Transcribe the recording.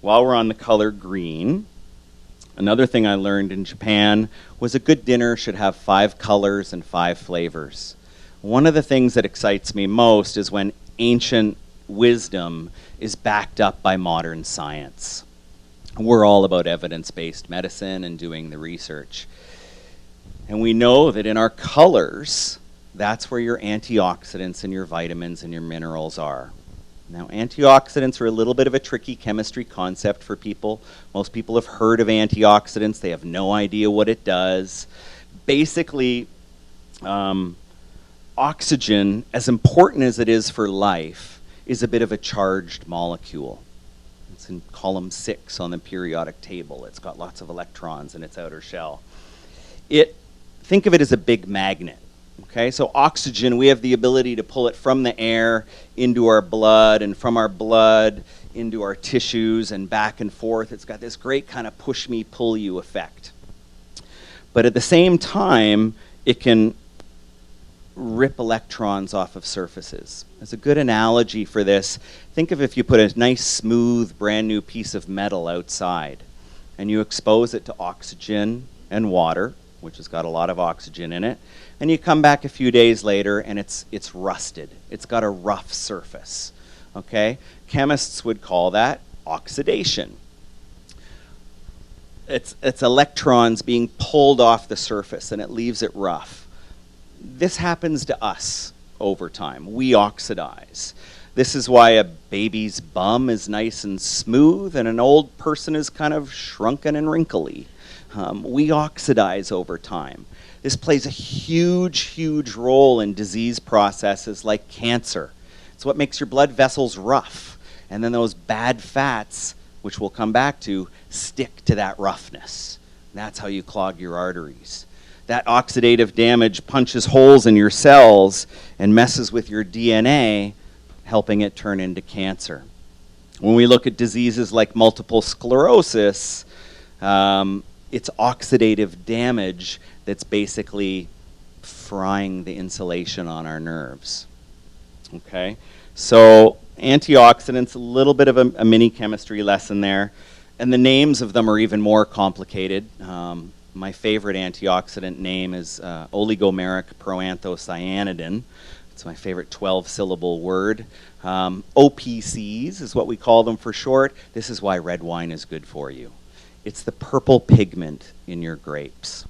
while we're on the color green, another thing I learned in Japan was a good dinner should have 5 colors and 5 flavors. One of the things that excites me most is when ancient wisdom is backed up by modern science. We're all about evidence-based medicine and doing the research. And we know that in our colors, that's where your antioxidants and your vitamins and your minerals are. Now, antioxidants are a little bit of a tricky chemistry concept for people. Most people have heard of antioxidants. They have no idea what it does. Basically, oxygen, as important as it is for life, is a bit of a charged molecule. It's in column 6 on the periodic table. It's got lots of electrons in its outer shell. Think of it as a big magnet. Okay, so oxygen, we have the ability to pull it from the air into our blood, and from our blood into our tissues and back and forth. It's got this great kind of push me, pull you effect. But at the same time, it can rip electrons off of surfaces. As a good analogy for this, think of if you put a nice, smooth, brand new piece of metal outside, and you expose it to oxygen and water, which has got a lot of oxygen in it, and you come back a few days later and it's rusted. It's got a rough surface. Okay? Chemists would call that oxidation. It's electrons being pulled off the surface and it leaves it rough. This happens to us over time. We oxidize. This is why a baby's bum is nice and smooth and an old person is kind of shrunken and wrinkly. We oxidize over time. This plays a huge, huge role in disease processes like cancer. It's what makes your blood vessels rough. And then those bad fats, which we'll come back to, stick to that roughness. That's how you clog your arteries. That oxidative damage punches holes in your cells and messes with your DNA, helping it turn into cancer. When we look at diseases like multiple sclerosis, it's oxidative damage that's basically frying the insulation on our nerves. Okay, so antioxidants, a little bit of a mini chemistry lesson there, and the names of them are even more complicated. My favorite antioxidant name is oligomeric proanthocyanidin. It's my favorite 12-syllable word. OPCs is what we call them for short. This is why red wine is good for you. It's the purple pigment in your grapes.